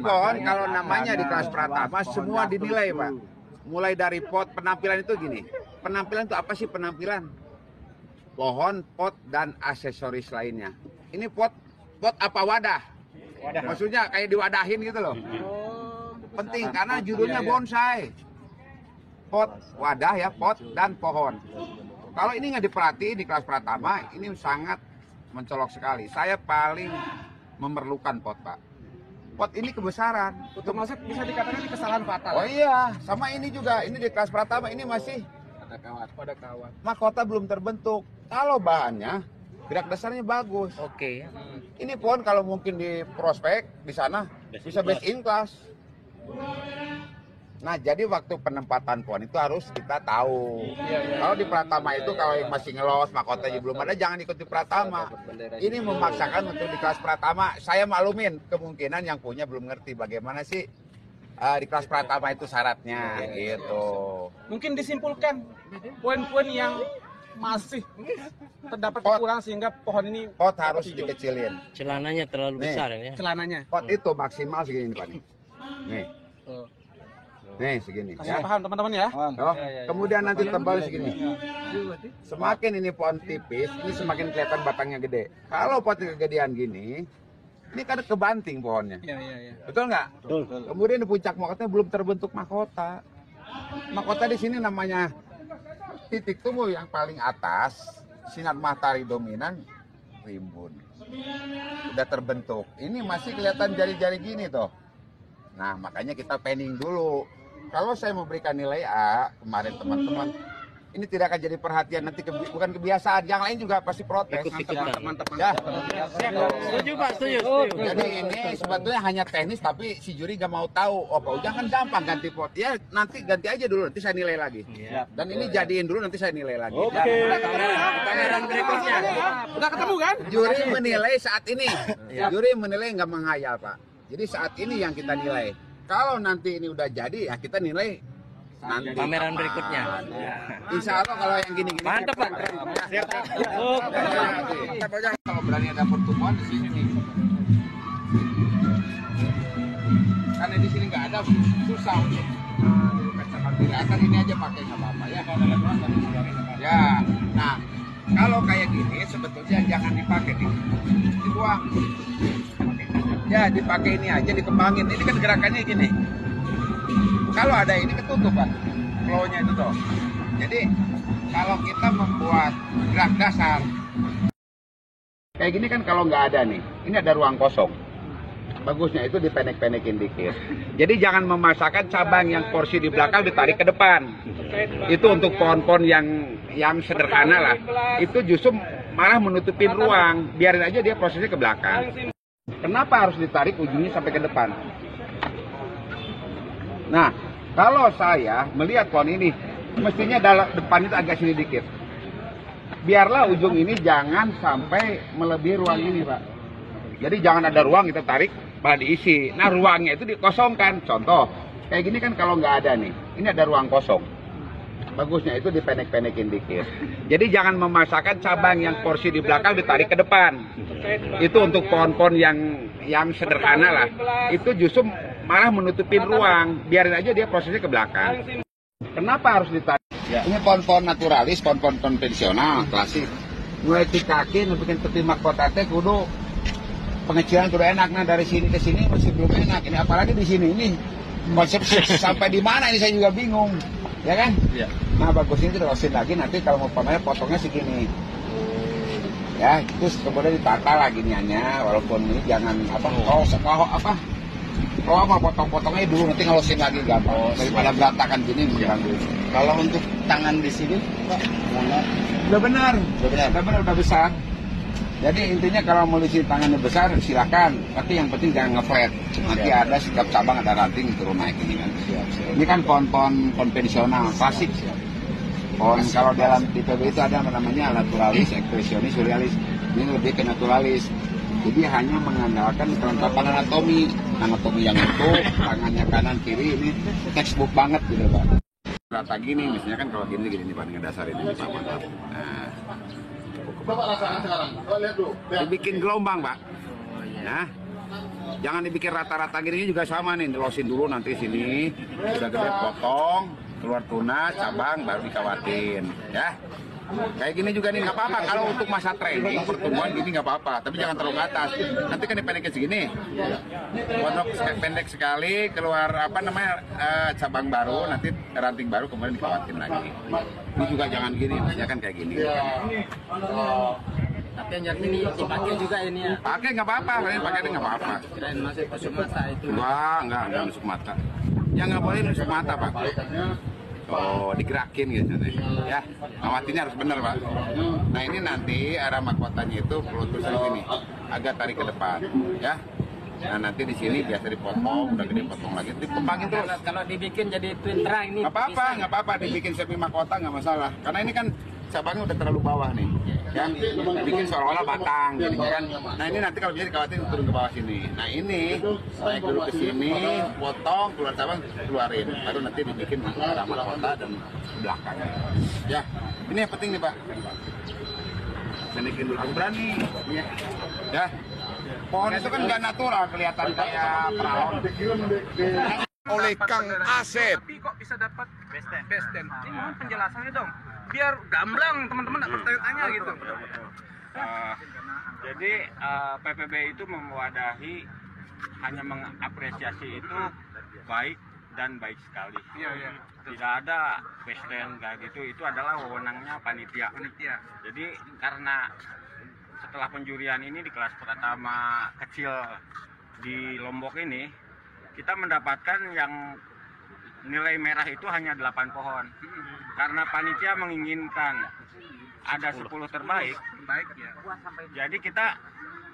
pohon kalau namanya di kelas Pratama semua dinilai, Pak. Mulai dari pot, penampilan itu gini. Penampilan itu apa sih penampilan? Pohon, pot, dan aksesoris lainnya. Ini pot apa wadah? Maksudnya kayak diwadahin gitu loh. Penting karena judulnya bonsai. Pot, wadah ya, pot dan pohon. Kalau ini nggak diperhatiin di kelas Pratama, ini sangat mencolok sekali. Saya paling memerlukan pot, Pak. Pot ini kebesaran. Termasuk bisa dikatakan ini kesalahan fatal. Oh iya, sama ini juga. Ini di kelas Pratama ini masih Pada kawat. mahkota belum terbentuk. Kalau bahannya gerak dasarnya bagus. Oke. Ini pohon kalau mungkin di prospek di sana bisa best in class. Nah, jadi waktu penempatan pohon itu harus kita tahu. Kalau di Pratama itu kalau yang masih ngelos, mahkotanya belum ada, jangan ikut di Pratama. Ini memaksakan untuk di kelas Pratama. Saya maklumin kemungkinan yang punya belum ngerti bagaimana sih di kelas Pratama itu syaratnya gitu. Mungkin disimpulkan poin-poin yang masih terdapat kekurangan sehingga pohon ini Pot harus dikecilin. Celananya terlalu Nih. besar ya. celananya. Pot itu maksimal segini Pak nih. Nih. Nih segini Kasih ya. paham teman-teman ya. Oh, kemudian nanti tebal segini. Semakin ini pohon tipis, ini semakin kelihatan batangnya gede. Kalau potnya kegedean gini, ini kan kebanting pohonnya. Iya. Betul nggak? Betul. Kemudian di puncak mahkotanya belum terbentuk mahkota. Mahkota di sini namanya titik tumbuh yang paling atas, sinar matahari dominan, rimbun. Udah terbentuk. Ini masih kelihatan jari-jari gini tuh. Nah, makanya kita panning dulu. Kalau saya memberikan nilai A, kemarin teman-teman, ini tidak akan jadi perhatian, nanti bukan kebiasaan. Yang lain juga pasti protes. Teman-teman. Ya. Setuju Pak, setuju. Jadi ini sebetulnya hanya teknis, tapi si juri gak mau tahu. Oh, Pak Ujang kan gampang ganti pot. Ya, nanti ganti aja dulu, nanti saya nilai lagi. Dan ini jadiin dulu, nanti saya nilai lagi. Pameran berikutnya. Udah ketemu kan? Juri menilai saat ini. Juri menilai nggak menghayal, Pak. Jadi saat ini yang kita nilai. Kalau nanti ini udah jadi, ya kita nilai nanti. Pameran berikutnya. Insya Allah kalau yang gini-gini. Mantap, Pak. Siap. Kalau berani ada pertemuan di sini. Karena di sini nggak ada, susah untuk kacakan kelihatan. Ini aja pakai nggak apa-apa ya. Ya, nah kalau kayak gini sebetulnya jangan dipakai nih, dibuang. Ya dipakai ini aja, dikembangin. Ini kan gerakannya gini. Kalau ada ini ketutup Pak, flow-nya itu tuh. Jadi kalau kita membuat gerak dasar kayak gini kan kalau nggak ada nih, ini ada ruang kosong. Bagusnya itu dipendek-pendekin dikit. Jadi jangan memaksakan cabang yang porsi di belakang ditarik ke depan. Itu untuk pohon-pohon yang sederhana lah. Itu justru malah menutupin ruang. Biarin aja dia prosesnya ke belakang. Kenapa harus ditarik ujungnya sampai ke depan? Nah, kalau saya melihat pohon ini, mestinya dalam depan itu agak sini dikit. Biarlah ujung ini jangan sampai melebihi ruang ini, Pak. Jadi jangan ada ruang kita tarik, malah diisi. Nah, ruangnya itu dikosongkan. Contoh, kayak gini kan kalau nggak ada nih, ini ada ruang kosong. Bagusnya itu dipendek-pendekin dikit. Jadi jangan memaksakan cabang yang porsi di belakang ditarik ke depan. Itu untuk pohon-pohon yang sederhana lah. Itu justru malah menutupin ruang. Biarin aja dia prosesnya ke belakang. Kenapa harus ditarik? Ini pohon-pohon naturalis, pohon-pohon konvensional, klasik. Mulai di kaki, bikin tepi mahkota teh kudu pengecilan kudu enak. Nah dari sini ke sini masih belum enak. Ini apalagi di sini ini konsep sampai di mana ini saya juga bingung. Ya kan? Iya. Nah bagusnya itu terusin lagi, nanti kalau mau pamernya potongnya segini. Ya, terus kemudian ditata lagi niannya, walaupun ini jangan potong-potongnya dulu, nanti ngelusin lagi gampang. Daripada berantakan gini mengganggu. Kalau untuk tangan di sini, Pak, Udah benar, udah besar. Jadi intinya kalau mau isi tangannya besar silakan, tapi yang penting jangan ngeflat. Nanti ada setiap cabang ada ranting turun naik ini kan. Ini kan pohon-pohon konvensional, klasik. Pohon kalau dalam di PB itu ada namanya naturalis, ekspresionis, surrealis. Ini lebih ke naturalis. Jadi hanya mengandalkan kelengkapan anatomi yang utuh, tangannya kanan kiri ini textbook banget gitu Pak. Rata gini, misalnya kan kalau gini Pak dengan dasar ini Pak. Nah. Bapak rasakan sekarang, Bapak lihat dulu. Dibikin gelombang Pak. Nah, Jangan dibikin rata-rata gini juga sama nih, losin dulu nanti sini, udah gede potong, keluar tunas, cabang, baru dikawatin, ya. Kayak gini juga nih nggak apa-apa kalau untuk masa training pertumbuhan gini nggak apa-apa, tapi jangan terlalu ke atas. Nanti kan dipendekin segini, potong pendek sekali, keluar apa namanya cabang baru, nanti ranting baru kemudian dikawatin lagi. Ini juga jangan gini, ya kan kayak gini. Tapi yang jadi ini dipakai juga ini ya. Pakai nggak apa-apa, pakai nggak apa-apa. Kirain masuk masuk mata itu. Enggak masuk mata. Yang nggak boleh masuk mata, Pak. Oh, digerakin gitu nih. Ya, ngawatinya harus benar, Pak. Nah, ini nanti arah mahkotanya itu perlu terus sini. Agak tarik ke depan, ya. Nah, nanti di sini biasa dipotong, udah gede potong lagi. Dikembangin terus. Kalau dibikin jadi twin terang ini. Nggak apa-apa, dibikin semi mahkota nggak masalah. Karena ini kan cabangnya udah terlalu bawah nih, ya. Bikin seolah-olah batang, jadi kan. Nah ini nanti kalau bisa dikawatin turun ke bawah sini. Nah ini naik dulu ke sini, potong, keluar cabang, keluarin. Baru nanti dibikin arah mahkota dan belakang. Ya, ini yang penting nih Pak. Senikin dulu, berani. Ya, pohon itu kan nggak natural, kelihatan kayak perahu. Oleh Kang Asep. Tapi kok bisa dapat best ten? Ini mohon penjelasannya dong. Biar gamblang teman-teman nggak bertanya-tanya gitu. Jadi PPB itu mewadahi hanya mengapresiasi itu baik dan baik sekali. Iya. Tidak ada pesten kayak gitu. Itu adalah wewenangnya panitia. Jadi karena setelah penjurian ini di kelas pertama kecil di Lombok ini, kita mendapatkan yang nilai merah itu hanya 8 pohon. Karena panitia menginginkan ada 10 terbaik. Ya. Jadi kita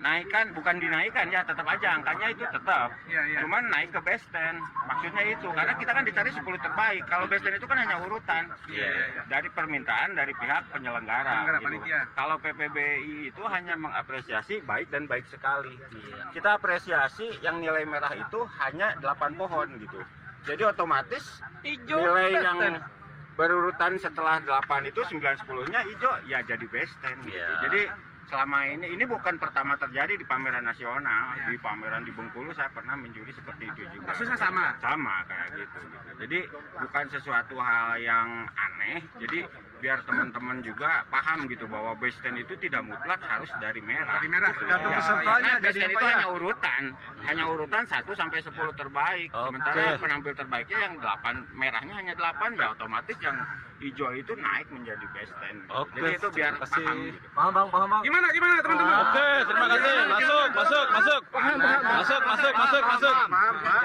naikkan, bukan dinaikkan ya, tetap aja angkanya itu tetap. Iya. Cuman naik ke best 10. Maksudnya itu, karena kita kan dicari 10 terbaik. Kalau best 10 itu kan hanya urutan. Dari permintaan dari pihak penyelenggara. Gitu. Panitia. Kalau PPBI itu hanya mengapresiasi baik dan baik sekali. Kita apresiasi yang nilai merah itu hanya 8 pohon gitu. Jadi otomatis nilai yang berurutan setelah 8 itu 9-10-nya hijau ya jadi best 10 gitu. Jadi selama ini bukan pertama terjadi di pameran nasional. Di pameran di Bengkulu saya pernah menjuri seperti itu juga. Kasusnya sama kayak gitu. Jadi bukan sesuatu hal yang aneh. Jadi biar teman-teman juga paham gitu bahwa best 10 itu tidak mutlak harus dari merah. Gitu. Karena best 10 itu hanya urutan 1 sampai 10 terbaik. Sementara penampil terbaiknya yang 8, merahnya hanya 8, ya otomatis yang hijau itu naik menjadi best 10. Jadi itu biar paham gitu. Paham bang. Gimana teman-teman? Oke, terima kasih. Masuk.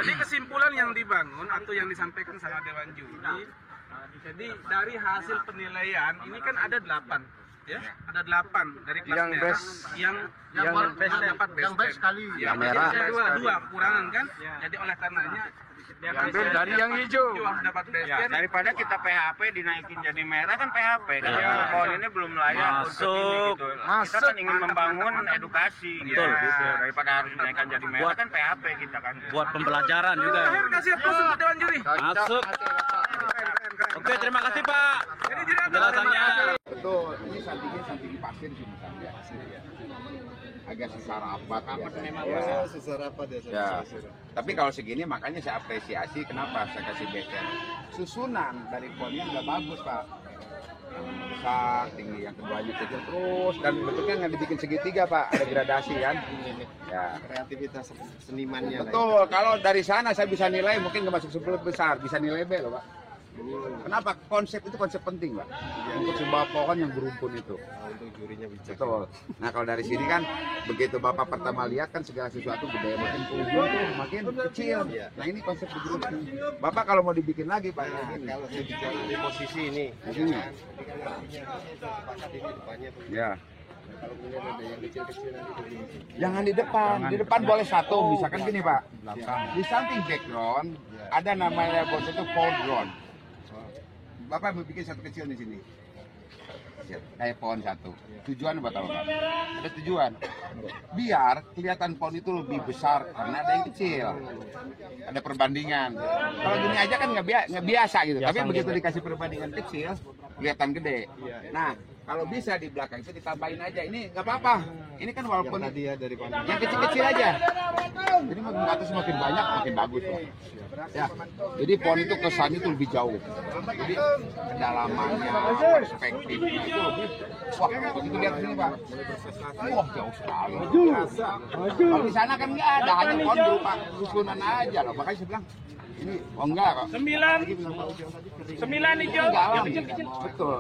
Jadi kesimpulan yang dibangun atau yang disampaikan sama Dewan Juri, jadi dari hasil penilaian ini kan ada 8, ya, ada 8 dari kelas Yang merah, best. yang dapat best sekali, Yang merah. dua kekurangan kan, jadi oleh karenanya Diambil dari yang hijau. dapat best Ya, daripada kita PHP dinaikin jadi merah kan PHP. Karena pohon ini belum layak untuk ini gitu. Kita kan ingin membangun edukasi gitu. Daripada harus dinaikkan jadi merah kan PHP kita kan. Buat pembelajaran juga. Terakhir kasih aplaus untuk Dewan Juri. Masuk. Oke, terima kasih Pak. Ini juri Penjelasannya. Betul, ini santingi pasir sih misalnya. Agak sisa rapat ya. Sisa rapat ya. Ya. Tapi kalau segini makanya saya apresiasi kenapa saya kasih backing. Susunan dari pohonnya udah bagus Pak. Besar, tinggi, yang keduanya kecil terus dan bentuknya nggak dibikin segitiga Pak, ada gradasi kan. Ya. Kreativitas senimannya. Betul, kalau dari sana saya bisa nilai mungkin nggak masuk 10 besar, bisa nilai B loh Pak. Kenapa? Konsep itu konsep penting Pak. Untuk sebuah pohon yang berumpun itu. Untuk jurinya bijak. Betul. Nah kalau dari sini kan begitu Bapak pertama lihat kan segala sesuatu budaya makin ke ujung tuh makin kecil. Nah ini konsep begitu. Bapak kalau mau dibikin lagi Pak, ini. Kalau saya bicara di posisi ini, Ini. sepakat ini depannya tuh. Ya. Kalau punya ada yang kecil-kecil nanti begini. Jangan di depan. Di depan boleh satu. Misalkan gini Pak. Di samping background ada namanya bos itu foreground. Bapak mau bikin satu kecil di sini. Kayak pohon satu. Tujuan apa tahu Pak? Ada tujuan. Biar kelihatan pohon itu lebih besar karena ada yang kecil. Ada perbandingan. Kalau gini aja kan nggak biasa gitu. Tapi begitu dikasih perbandingan kecil, kelihatan gede. Nah, kalau bisa di belakang itu ditambahin aja. Ini nggak apa-apa. Ini kan walaupun Tadi ya dari panjang. yang kecil-kecil aja. Jadi makin ke atas makin banyak, makin bagus loh. Ya, jadi pohon itu kesannya itu lebih jauh. Jadi kedalamannya, perspektifnya itu lebih. Wah, begitu lihat sini Pak. Wah, jauh sekali. Kalau di sana kan nggak ada, hanya pohon berupa susunan aja loh. Makanya saya bilang, ini oh enggak kok. 9 hijau. Enggak alam. Betul.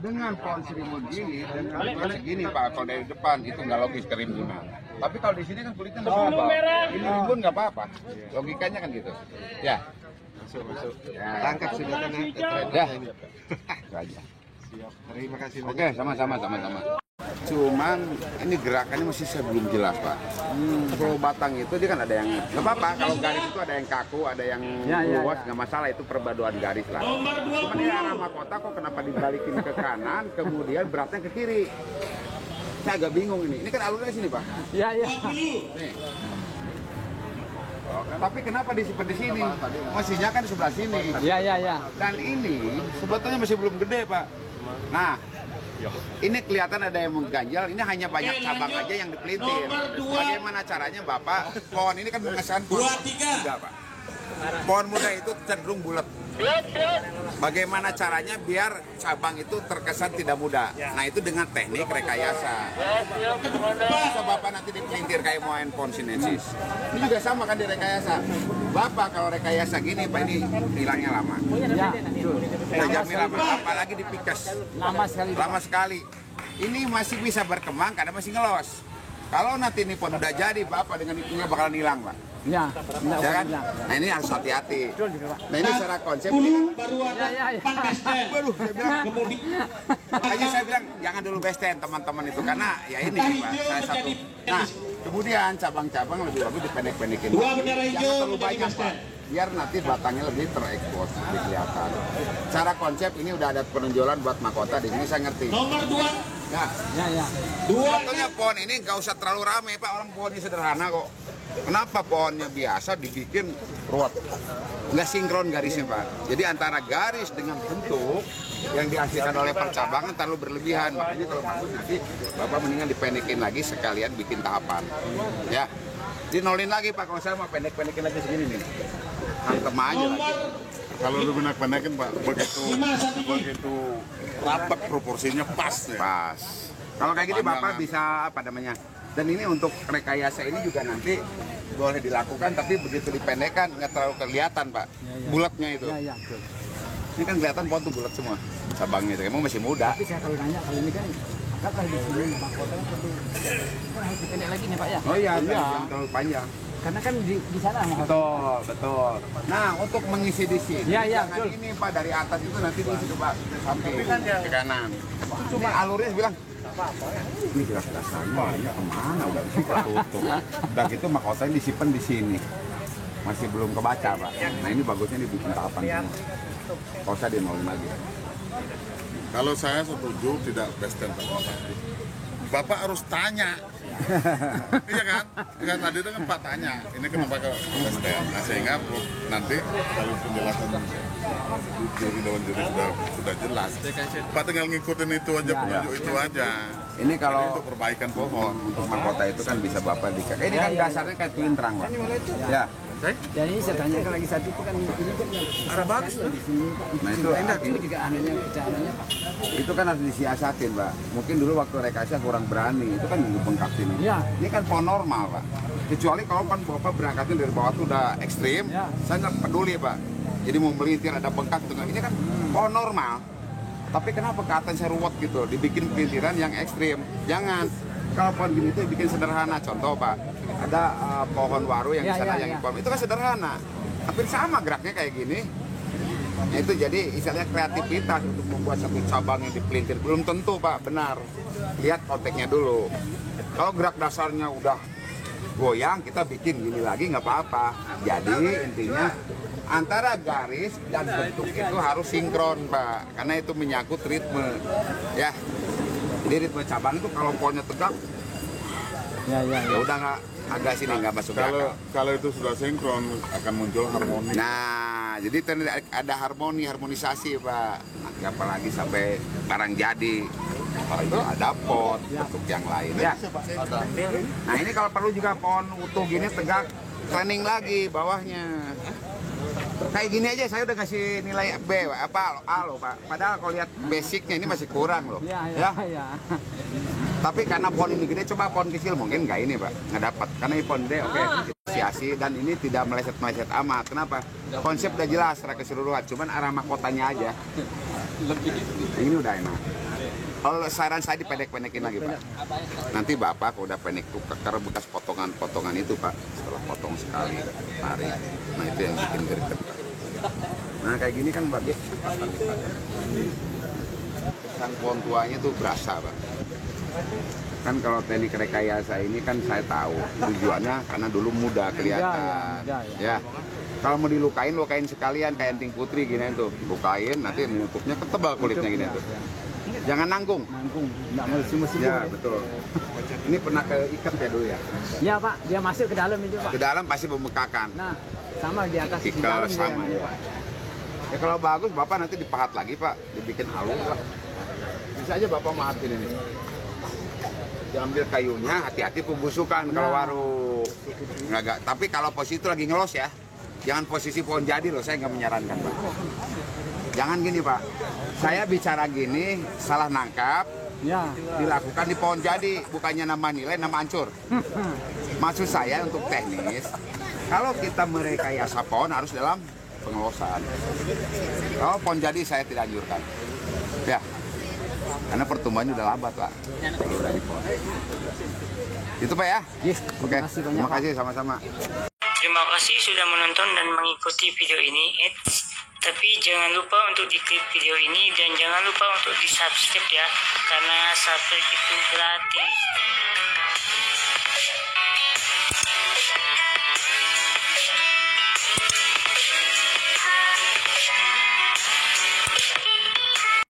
Dengan pohon serimbun ini, dengan segini Pak, kalau dari depan itu nggak logis kerimbunan. Tapi kalau di sini kan kulitnya lebih tebal. Ini rimbun nggak apa-apa. Logikanya kan gitu. Ya. Masuk. Ya. Tangkap sudah kena tren Ya. ini. Itu aja. Siap. Terima kasih banyak. Oke, sama-sama. Cuman ini gerakannya masih saya belum jelas Pak. Kalau batang itu dia kan ada yang nggak apa-apa. Kalau garis itu ada yang kaku, ada yang luas, nggak masalah itu perpaduan garis lah. Cuman ini arah mahkota kok kenapa dibalikin ke kanan, kemudian beratnya ke kiri. Saya agak bingung ini. Ini kan alurnya sini Pak. Iya. Nih. Tapi kenapa disimpan di sini? Mestinya kan di sebelah sini. Iya. Dan ini sebetulnya masih belum gede Pak. Nah, ini kelihatan ada yang mengganjal. Ini hanya banyak cabang aja yang dipelintir. Bagaimana caranya Bapak? Pohon ini kan mengesan pohon muda Pak. Pohon muda itu cenderung bulat. Bagaimana caranya biar cabang itu terkesan tidak muda? Nah itu dengan teknik rekayasa. Bisa Bapak nanti dipelintir kayak moen pohon sinensis. Ini juga sama kan di rekayasa. Bapak kalau rekayasa gini Pak ini hilangnya lama. Ya. Tajamnya lama. Apalagi dipikas. Lama sekali. Ini masih bisa berkembang karena masih ngelos. Kalau nanti ini pohon udah jadi Bapak dengan itunya bakalan hilang Pak. Ya. Ya kan? Nah ini harus hati-hati. Nah ini secara konsep ini kan, waduh, saya bilang, makanya saya bilang jangan dulu besten teman-teman itu karena ya ini Pak, saya satu. Nah kemudian cabang-cabang lebih bagus dipendek-pendekin. Jangan terlalu banyak Pak, biar nanti batangnya lebih terekspos, lebih kelihatan. Secara konsep ini udah ada penonjolan buat mahkota di sini saya ngerti. Nomor 2. Nah, Ya. sebetulnya pohon ini nggak usah terlalu ramai Pak, orang pohonnya sederhana kok. Kenapa pohonnya biasa dibikin ruwet? Nggak sinkron garisnya Pak. Jadi antara garis dengan bentuk yang dihasilkan oleh percabangan terlalu berlebihan. Makanya kalau bagus nanti Bapak mendingan dipendekin lagi sekalian bikin tahapan. Ya, dinolin lagi Pak, kalau saya mau pendek-pendekin lagi segini nih. Hantem aja lagi. Kalau lu pendek-pendekin Pak, begitu rapat proporsinya pas ya. Pas. Kalau kayak gini Bapak bisa apa namanya? Dan ini untuk rekayasa ini juga nanti boleh dilakukan, tapi begitu dipendekkan nggak terlalu kelihatan Pak, bulatnya itu. Ya. Ini kan kelihatan pohon tuh bulat semua cabangnya, itu emang masih muda. Tapi saya kalau nanya kalau ini kan kakak di sini mahkota kan harus dipendek lagi nih Pak ya. Oh iya, yang terlalu panjang. Karena kan di sana mahkota. Betul. Nah, untuk mengisi di sini, Ya, jangan betul. ini Pak dari atas itu nanti diisi ke Pak samping ke kanan. Cuma alurnya bilang ini gerak dasarnya ini kemana udah kita tutup. Udah gitu mahkotanya disimpan di sini. Masih belum kebaca Pak. Nah ini bagusnya dibikin tahapan semua. Kalau saya dinolin lagi. Kalau saya setuju tidak besten Pak. Bapak harus tanya. Iya kan? Ya, tadi itu kan Pak tanya, ini kenapa ke besten? Nah sehingga nanti kalau penjelasan juri dewan juri sudah jelas. Pak tinggal ngikutin itu aja, penunjuk itu aja. Ini kalau untuk perbaikan pohon. untuk mahkota itu kan bisa Bapak dikasih. Ini kan dasarnya kayak twin trunk Pak. Ya. Dan ini saya tanyakan lagi satu itu kan ini kan yang arah bagus di sini Pak. Nah itu Ini juga anehnya caranya Pak. itu kan harus disiasatin Pak. Mungkin dulu waktu rekayasa kurang berani, itu kan bengkak sini. Ya. Ini kan pohon normal Pak. Kecuali kalau kan Bapak berangkatnya dari bawah tuh udah ekstrim, Ya. saya nggak peduli Pak. Jadi mau melintir ada bengkak tuh. Ini kan pohon normal. Tapi kenapa ke atas saya ruwet gitu, dibikin pelintiran yang ekstrim? Jangan. Kalau pohon gini tuh bikin sederhana. Contoh Pak, ada pohon waru yang di sana yang hitam. Itu kan sederhana. Hampir sama geraknya kayak gini. Nah, itu jadi istilahnya kreativitas untuk membuat satu cabang yang dipelintir. Belum tentu Pak, benar. Lihat konteksnya dulu. Kalau gerak dasarnya udah goyang, kita bikin gini lagi nggak apa-apa. Jadi intinya antara garis dan bentuk itu harus sinkron Pak, karena itu menyangkut ritme. Ya, jadi ritme cabang itu kalau pohonnya tegak Ya, ya, Ya udah nggak agak sini nggak masuk akal. Kalau itu sudah sinkron akan muncul harmoni. Nah, jadi ada harmonisasi Pak. Nah, apalagi sampai barang jadi. Kalau itu ada pot untuk yang lain ya. Nah ini kalau perlu juga pohon utuh gini tegak, training lagi bawahnya. Kayak gini aja saya udah kasih nilai B, apa A loh Pak. Padahal kalau lihat basicnya ini masih kurang loh. Ya. Tapi karena pohon ini gede, coba pohon kecil mungkin nggak ini Pak, nggak dapat. Karena ini pohon gede, oke, apresiasi dan ini tidak meleset-meleset amat. Kenapa? Konsep udah jelas secara keseluruhan, cuman arah mahkotanya aja. Ini udah enak. Kalau saran saya dipendek-pendekin lagi Pak. Nanti Bapak kalau udah pendek tuh keker bekas potongan-potongan itu Pak. Setelah potong sekali, tarik. Nah itu yang bikin greget Pak. Nah kayak gini kan bagus. Kesan pohon tuanya tuh berasa Pak. Kan kalau teknik rekayasa ini kan saya tahu tujuannya karena dulu muda kelihatan. Ya. Kalau mau lukain sekalian kayak anting putri gini tuh. Lukain nanti menutupnya ketebal kulitnya gini tuh. Jangan nanggung, nggak mesti ya betul. Ini pernah keikat ya dulu ya? Ya Pak, dia masuk ke dalam itu Pak. Ke dalam pasti membekakan. Nah, sama di atas di Ikel dalam sama dia. ya. Ya kalau bagus Bapak nanti dipahat lagi Pak, dibikin halus Pak. Bisa aja Bapak mahatin ini. Diambil kayunya, hati-hati pembusukan kalau waru. Nggak, tapi kalau posisi itu lagi ngelos ya, jangan posisi pohon jadi loh, saya nggak menyarankan Pak. Jangan gini Pak, saya bicara gini salah nangkap, Ya. dilakukan di pohon jadi, bukannya nama nilai, nama hancur. Maksud saya untuk teknis, kalau kita merekayasa pohon harus dalam pengelolaan. Kalau pohon jadi saya tidak anjurkan, ya, karena pertumbuhannya udah lambat Pak. Kalau udah di pohon. Itu Pak ya. Yes, Oke, terima kasih sama-sama. Terima kasih sudah menonton dan mengikuti video ini. Tapi jangan lupa untuk diklik video ini dan jangan lupa untuk di subscribe ya, karena subscribe itu gratis.